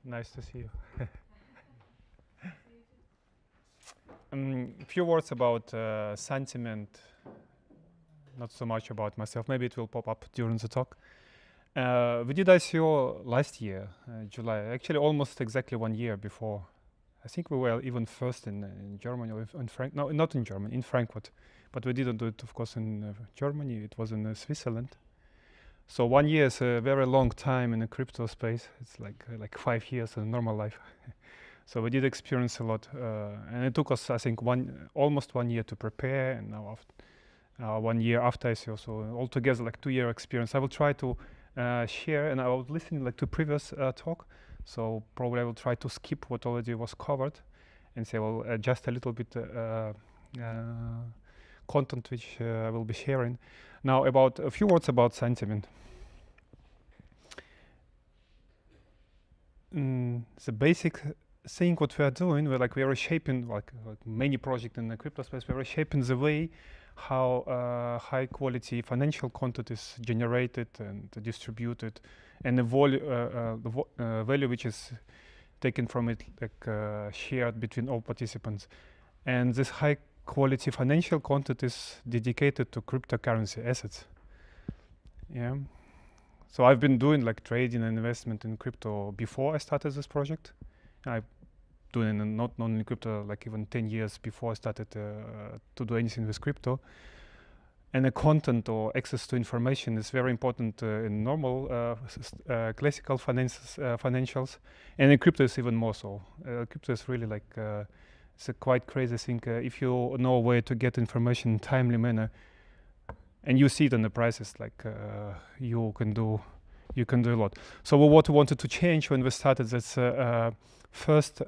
Nice to see you. A few words about Santiment, not so much about myself. Maybe it will pop up during the talk. We did ICO last year, July, actually almost exactly 1 year before. I think we were even first in Germany, or no, not in Germany, in Frankfurt. But we didn't do it, of course, in Germany. It was in Switzerland. So 1 year is a very long time in the crypto space. It's like 5 years in normal life. So we did experience a lot, and it took us, I think, almost 1 year to prepare, and now after 1 year after ICO, so altogether like 2 year experience. I will try to share, and I was listening like to previous talk, so probably I will try to skip what already was covered, and say, well, just a little bit content which I will be sharing. Now, about a few words about Santiment. The basic thing what we are doing, we are reshaping like many projects in the crypto space. We're reshaping the way how high quality financial content is generated and distributed, and the value which is taken from it, shared between all participants. And this high quality financial content is dedicated to cryptocurrency assets. Yeah. So I've been doing like trading and investment in crypto before I started this project. I've doing not only crypto, like even 10 years before I started to do anything with crypto. And the content or access to information is very important in normal classical financials, and in crypto is even more so. Crypto is really like it's a quite crazy thing. If you know where to get information in timely manner, and you see it in the prices, like you can do a lot. So what we wanted to change when we started, that's first,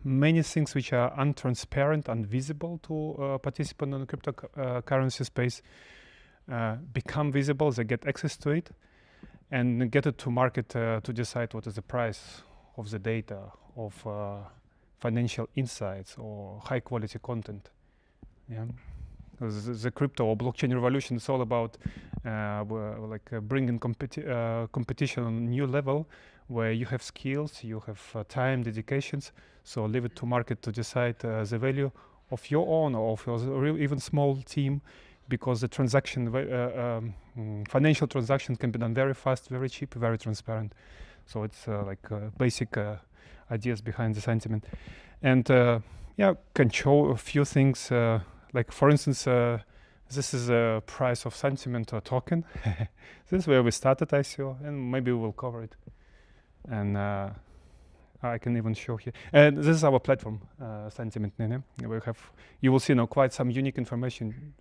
many things which are untransparent, unvisible to participants in the cryptocurrency space become visible. They get access to it and get it to market to decide what is the price of the data, of financial insights or high quality content. Yeah. The crypto or blockchain revolution is all about bringing competition on a new level, where you have skills, you have time, dedications. So leave it to market to decide the value of your own or of your even small team, because the transaction, financial transaction can be done very fast, very cheap, very transparent. So it's basic ideas behind the sentiment. And can show a few things. Like for instance, this is a price of Santiment token. This is where we started ICO, and maybe we will cover it. And I can even show here. And this is our platform, Santiment. You will see now quite some unique information,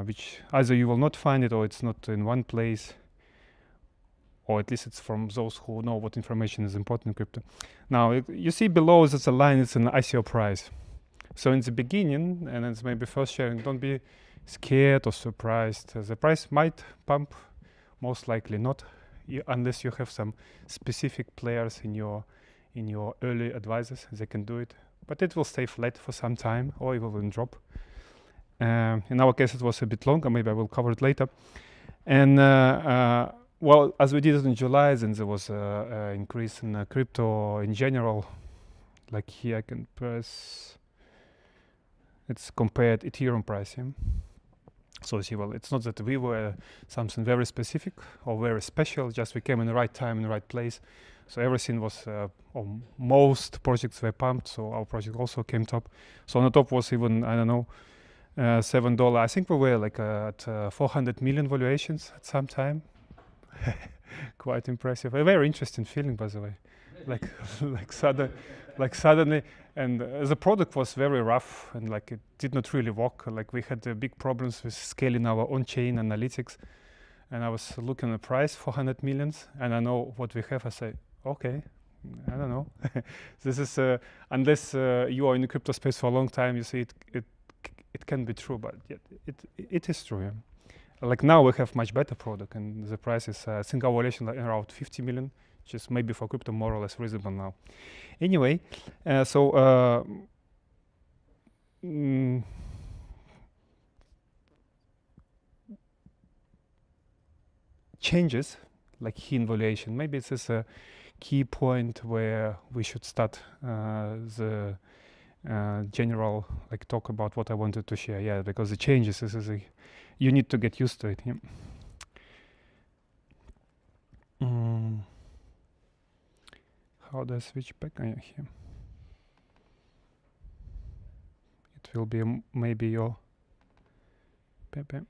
which either you will not find it, or it's not in one place, or at least it's from those who know what information is important in crypto. Now you see below there's a line. It's an ICO price. So in the beginning, and it's maybe first sharing, don't be scared or surprised. The price might pump, most likely not, unless you have some specific players in your early advisors. They can do it, but it will stay flat for some time, or it will drop. In our case, it was a bit longer. Maybe I will cover it later. And well, as we did it in July, then there was an increase in crypto in general. Like here, I can press. It's compared Ethereum price. Yeah? So you see, well, it's not that we were something very specific or very special, just we came in the right time, in the right place. So everything was, or most projects were pumped, so our project also came top. So on the top was even, I don't know, $7. I think we were like at 400 million valuations at some time. Quite impressive. A very interesting feeling, by the way. like suddenly, and the product was very rough, and like it did not really work. Like we had big problems with scaling our on-chain analytics, and I was looking at the price, 400 millions, and I know what we have. I say, okay, I don't know. This is unless you are in the crypto space for a long time, you see it can be true, but yet it is true. Yeah? Like now we have much better product, and the price is I think our valuation like around 50 million. Just maybe for crypto more or less reasonable now. Anyway, changes like key valuation. Maybe this is a key point where we should start the general like talk about what I wanted to share. Yeah, because the changes, this is you need to get used to it. Yeah. How do I switch back? Oh, yeah, here. It will be maybe your Pepe.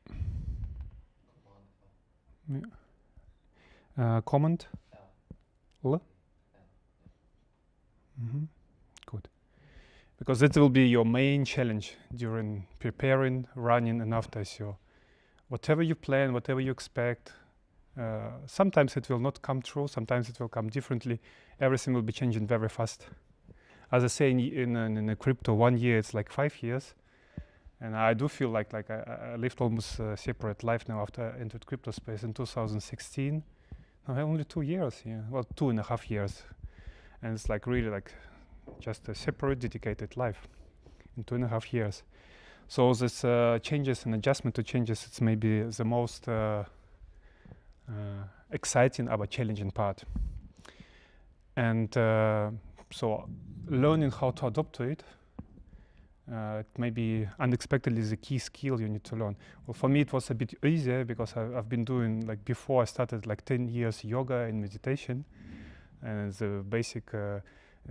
Yeah. Comment. L. Good. Because that will be your main challenge during preparing, running, and after ICO. Whatever you plan, whatever you expect, sometimes it will not come true, sometimes it will come differently. Everything will be changing very fast. As I say, in a crypto, 1 year, it's like 5 years. And I do feel like I lived almost a separate life now after I entered crypto space in 2016. No, only 2 years, yeah. Well, 2.5 years. And it's like really like just a separate, dedicated life in 2.5 years. So this changes and adjustment to changes, it's maybe the most exciting but challenging part. And so learning how to adapt to it, it may be unexpectedly the key skill you need to learn. Well, for me it was a bit easier because I've been doing, like before I started, like 10 years yoga and meditation. And the basic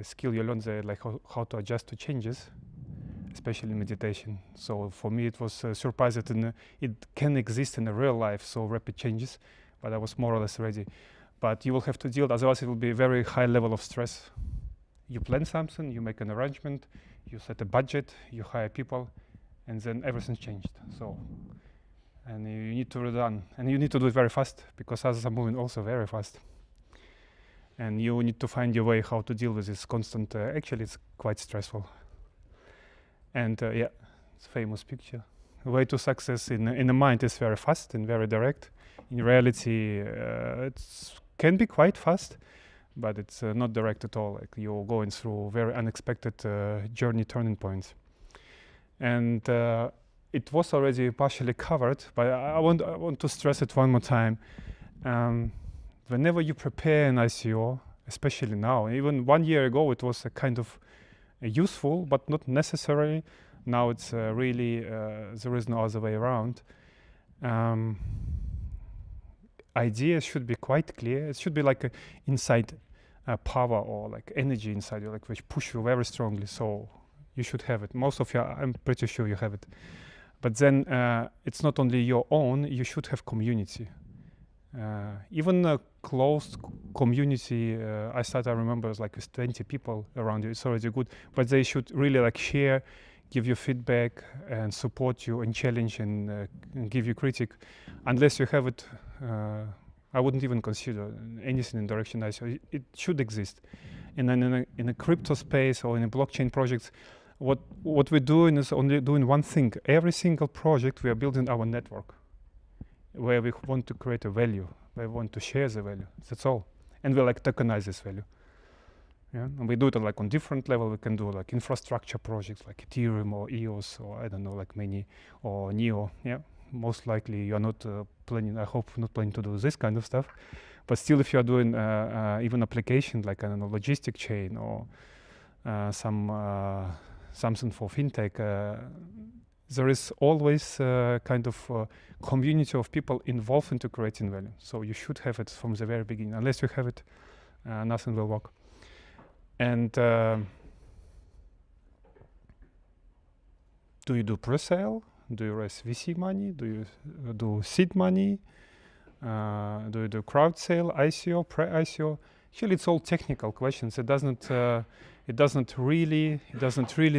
skill you learn there, like how to adjust to changes, especially in meditation. So for me it was a surprise that it can exist in a real life, so rapid changes, but I was more or less ready. But you will have to deal, otherwise it will be a very high level of stress. You plan something, you make an arrangement, you set a budget, you hire people, and then everything's changed. So, and you need to run, and you need to do it very fast because others are moving also very fast. And you need to find your way how to deal with this constant, actually it's quite stressful. And yeah, it's a famous picture. The way to success in the mind is very fast and very direct. In reality, it can be quite fast, but it's not direct at all. Like you're going through very unexpected journey turning points. And it was already partially covered, but I want to stress it one more time. Whenever you prepare an ICO, especially now, even 1 year ago, it was a kind of useful, but not necessary. Now it's really, there is no other way around. Ideas should be quite clear. It should be like a inside power or like energy inside you, like which push you very strongly. So you should have it. Most of you, I'm pretty sure you have it. But then it's not only your own, you should have community. Even a closed community, I remember it's like with 20 people around you, it's already good, but they should really like share, give you feedback and support you and challenge and give you critique. Unless you have it, I wouldn't even consider anything in direction ICO. It should exist. And then in a crypto space or in a blockchain projects, what we're doing is only doing one thing. Every single project we are building our network, where we want to create a value, where we want to share the value. That's all. And we like tokenize this value. Yeah, and we do it like on different level. We can do like infrastructure projects like Ethereum or EOS or I don't know, like many, or Neo. Yeah, most likely you are not planning, I hope not planning to do this kind of stuff. But still, if you are doing even application like, I don't know, logistic chain or something for fintech, there is always kind of community of people involved into creating value. So you should have it from the very beginning. Unless you have it, nothing will work. And do you do pre-sale? Do you raise VC money? Do you do seed money? Do you do crowd sale, ICO, pre-ICO? Actually, it's all technical questions. It doesn't really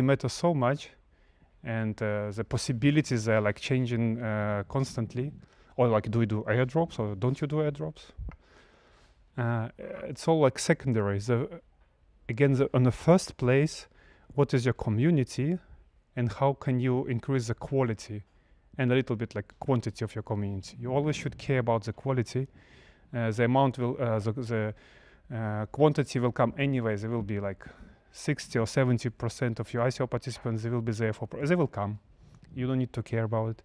matter so much. And the possibilities are like changing constantly. Or like, do you do airdrops or don't you do airdrops? It's all like secondary. Again, on the first place, what is your community and how can you increase the quality and a little bit like quantity of your community? You always should care about the quality. The amount will, the quantity will come anyway. There will be like 60 or 70% of your ICO participants, they will be there they will come. You don't need to care about it.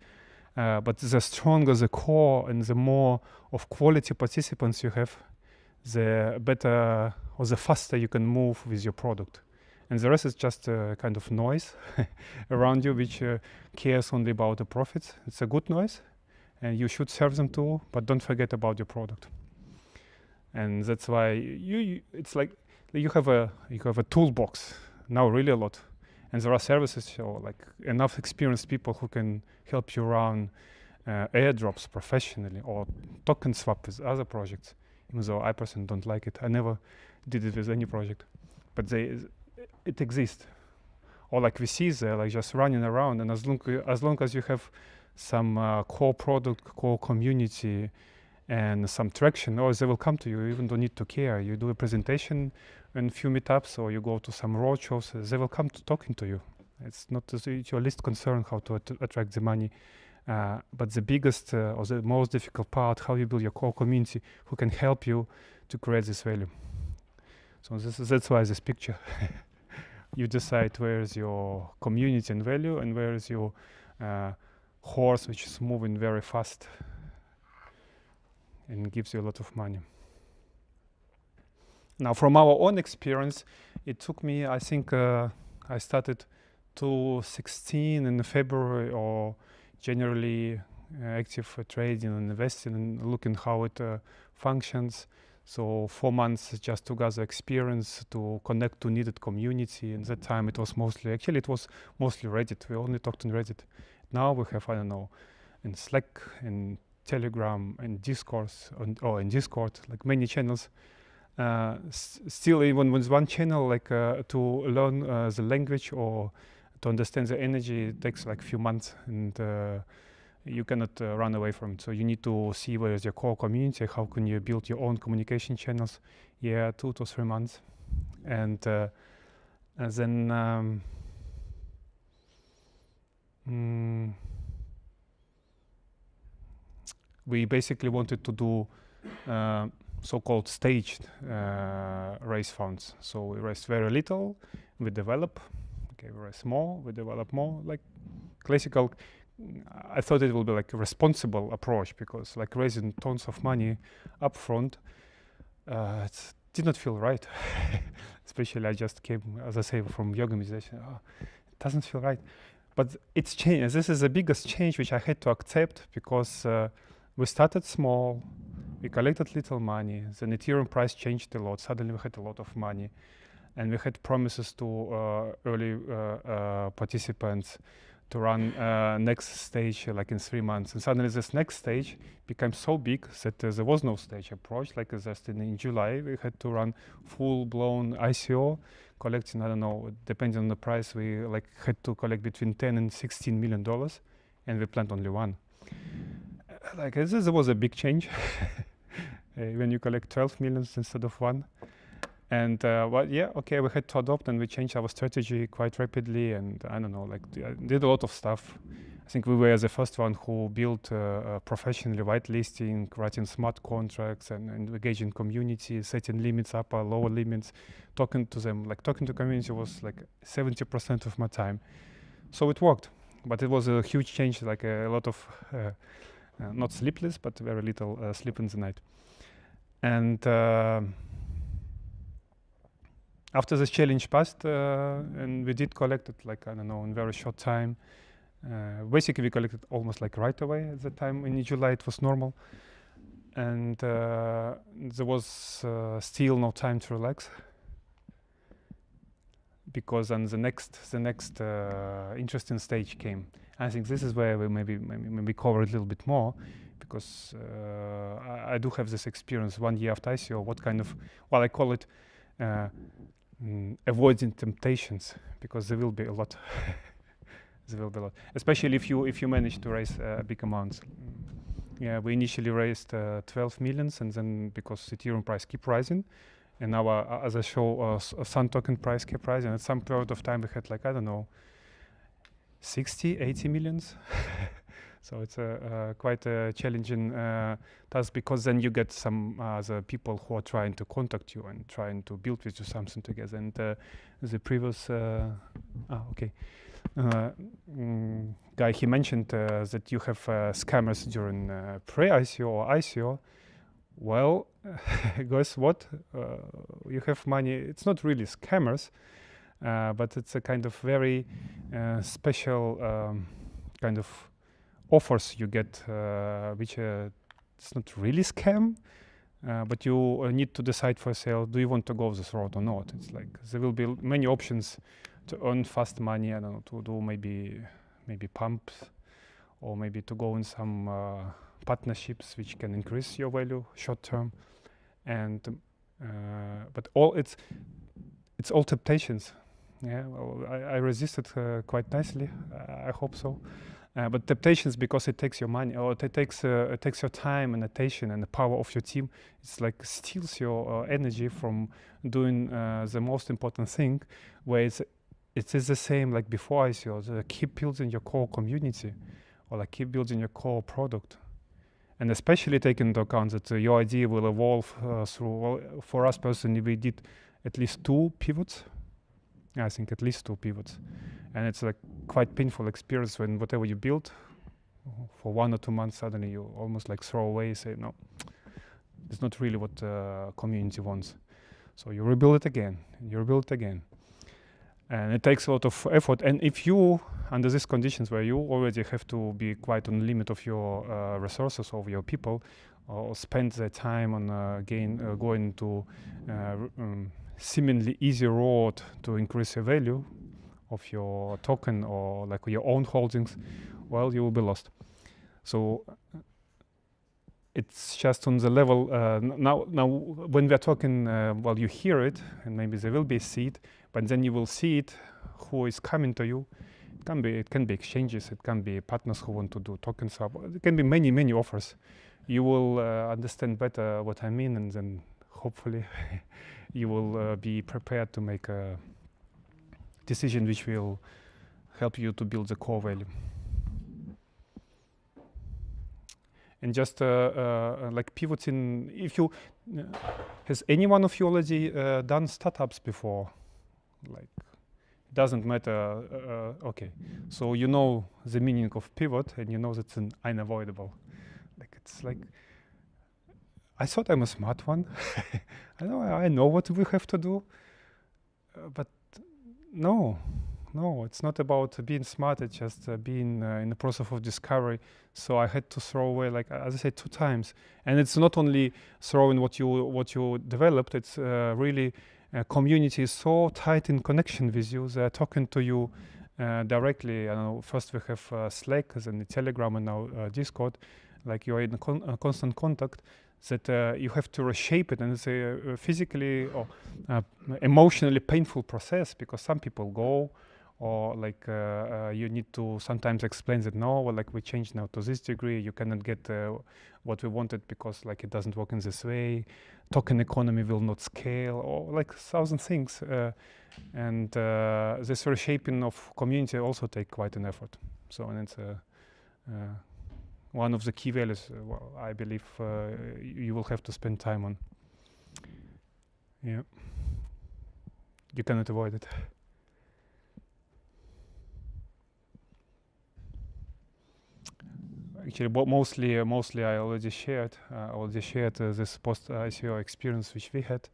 But the stronger the core and the more of quality participants you have, the better or the faster you can move with your product. And the rest is just a kind of noise around you, which cares only about the profits. It's a good noise, and you should serve them too, but don't forget about your product. And that's why it's like you have a toolbox now, really a lot. And there are services or like enough experienced people who can help you run airdrops professionally or token swap with other projects. Even though I personally don't like it, I never did it with any project, but it exists. Or like VCs, they're like just running around, and as long as you have some core product, core community, and some traction, or they will come to you. You even don't need to care. You do a presentation and few meetups, or you go to some roadshows. They will come to talking to you. It's not your least concern how to attract the money. But the biggest or the most difficult part, how you build your core community who can help you to create this value. So that's why this picture. You decide where is your community and value, and where is your horse which is moving very fast and gives you a lot of money. Now, from our own experience, it took me, I think I started 2016 in February, or generally active trading and investing and looking how it functions. So 4 months just to gather experience, to connect to needed community. And that time it was mostly Reddit. We only talked on Reddit. Now we have, I don't know, in Slack, in Telegram, and Discord, in Discord, like many channels. Still, even with one channel, like to learn the language or to understand the energy, it takes like a few months, and you cannot run away from it. So you need to see where is your core community, how can you build your own communication channels. 2 to 3 months. And then we basically wanted to do so-called staged raise funds. So we raised very little, we develop. Okay, we raise more, we develop more, like classical. I thought it will be like a responsible approach, because like raising tons of money upfront, it did not feel right. Especially I just came, as I say, from yoga meditation. It doesn't feel right. But it's changed. This is the biggest change which I had to accept, because we started small, we collected little money, then Ethereum price changed a lot. Suddenly we had a lot of money, and we had promises to early participants to run next stage like in 3 months. And suddenly this next stage became so big that there was no stage approach. Like just in July, we had to run full-blown ICO, collecting, I don't know, depending on the price, we like had to collect between 10 and 16 $million, and we planned only one. Like this was a big change when you collect 12 millions instead of one. And we had to adopt, and we changed our strategy quite rapidly. And I don't know, like did a lot of stuff. I think we were the first one who built professionally whitelisting, writing smart contracts, and engaging community, setting limits, upper, lower limits, talking to them. Like talking to community was like 70% of my time. So it worked, but it was a huge change, like a lot of not sleepless, but very little sleep in the night. And after this challenge passed, and we did collect it, like, I don't know, in very short time. Basically, we collected almost like right away at the time. In July, it was normal. And there was still no time to relax, because then the next interesting stage came. I think this is where we maybe cover it a little bit more, because I do have this experience 1 year after ICO. What kind of, well, I call it avoiding temptations, because there will be a lot. There will be a lot, especially if you manage to raise big amounts. Yeah, we initially raised 12 millions, and then because Ethereum price keep rising, and our, as I show, Sun token price kept rising. At some period of time, we had like, I don't know, 60, 80 millions. So it's a quite a challenging task, because then you get some other people who are trying to contact you and trying to build with you something together. And the previous guy, he mentioned that you have scammers during pre-ICO or ICO. Well, guess what? You have money. It's not really scammers, but it's a kind of very special kind of offers you get, which it's not really scam, but you need to decide for yourself, do you want to go this route or not? It's like there will be many options to earn fast money. I don't know, to do maybe pumps, or maybe to go in some partnerships which can increase your value short term. And but it's all temptations. Yeah, well, I resisted quite nicely. I hope so. But temptations, because it takes your money, or it takes your time and attention and the power of your team. It's like steals your energy from doing the most important thing, where it is the same like before ICO. Keep building your core community, or like keep building your core product, and especially taking into account that your idea will evolve through. Well, for us personally, we did at least 2 pivots. I think at least 2 pivots. And it's like quite painful experience when whatever you build for 1 or 2 months, suddenly you almost like throw away, say, no, it's not really what the community wants. So you rebuild it again, and you rebuild it again. And it takes a lot of effort. And if you, under these conditions where you already have to be quite on the limit of your resources of your people, or spend their time on going to seemingly easy road to increase your value of your token or like your own holdings, well, you will be lost. So it's just on the level now when we're talking, well, you hear it, and maybe there will be a seed, but then you will see it, who is coming to you. It can be exchanges, it can be partners who want to do token swap. It can be many offers. You will understand better what I mean, and then hopefully you will be prepared to make a decision which will help you to build the core value. And just like pivoting, if you has any one of you already done startups before? Like, it doesn't matter. Okay, so you know the meaning of pivot, and you know that's an unavoidable. Like, it's like, I thought I'm a smart one. I know what we have to do, but no, it's not about being smart. It's just being in the process of discovery. So I had to throw away, like as I said, 2 times. And it's not only throwing what you developed. It's really community is so tight in connection with you. They're talking to you directly. I know. First we have Slack, then Telegram, and now Discord. Like you're in constant contact. That you have to reshape it, and it's a physically or emotionally painful process, because some people go, or like you need to sometimes explain that no, well, like we changed now to this degree, you cannot get what we wanted because like it doesn't work in this way, token economy will not scale, or like 1,000 things, and this reshaping of community also take quite an effort. So, and it's one of the key values, well, I believe you will have to spend time on. Yeah, you cannot avoid it. Actually, mostly I already shared. This post-ICO experience which we had.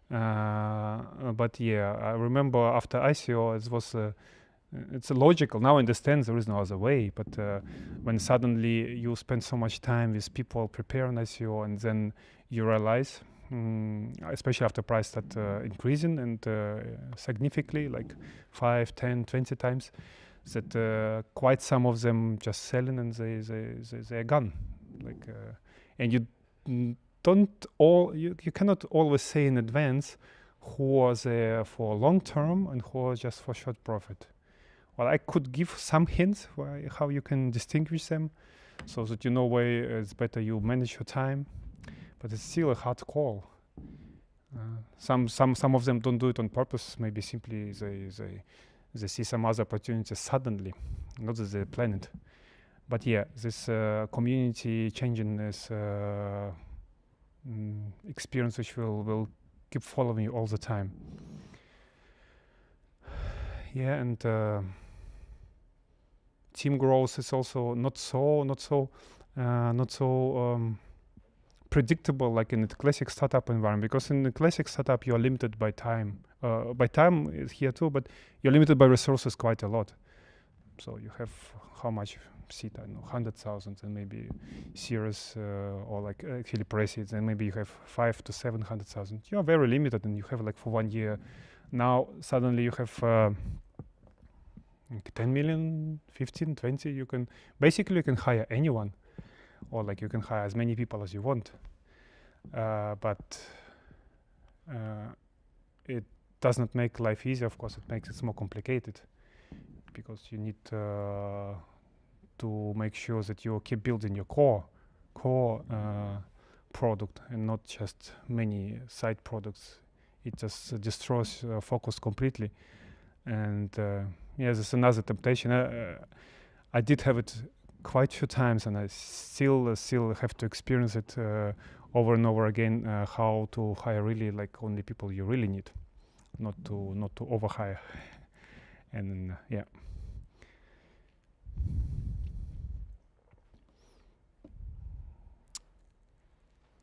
But yeah, I remember after ICO, it was. It's logical. Now I understand there is no other way, but when suddenly you spend so much time with people preparing ICO, and then you realize, especially after price start increasing and significantly, like 5, 10, 20 times, that quite some of them just selling and they're gone. Like, and you cannot always say in advance who are there for long term and who are just for short profit. Well, I could give some hints how you can distinguish them, so that you know where it's better you manage your time, but it's still a hard call. Some of them don't do it on purpose. Maybe simply they see some other opportunities suddenly, not that they plan it. But yeah, this community changing is experience which will keep following you all the time. Yeah, and team growth is also not so predictable like in the classic startup environment, because in the classic startup you are limited by time. By time is here too, but you're limited by resources quite a lot. So you have how much seat? I don't know, 100,000, and maybe series or like actually pre-seeds, and maybe you have 500,000 to 700,000. You are very limited, and you have like for 1 year. Now suddenly you have 10 million, 15, 20. You can hire anyone, or like you can hire as many people as you want. But it does not make life easier. Of course, it makes it more complicated, because you need to make sure that you keep building your core product and not just many side products. It just destroys focus completely. And yeah, there's another temptation. I did have it quite a few times, and I still have to experience it over and over again. How to hire really like only people you really need, not to overhire. And yeah.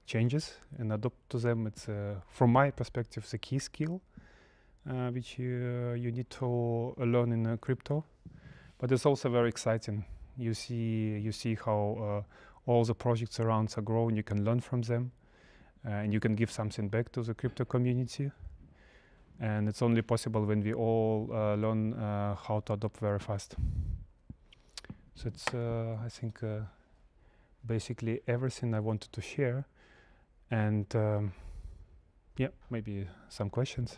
Changes and adopt to them. It's from my perspective the key skill which you need to learn in crypto, but it's also very exciting. You see how all the projects around are growing. You can learn from them, and you can give something back to the crypto community. And it's only possible when we all learn how to adopt very fast. So it's I think basically everything I wanted to share. And yeah, maybe some questions.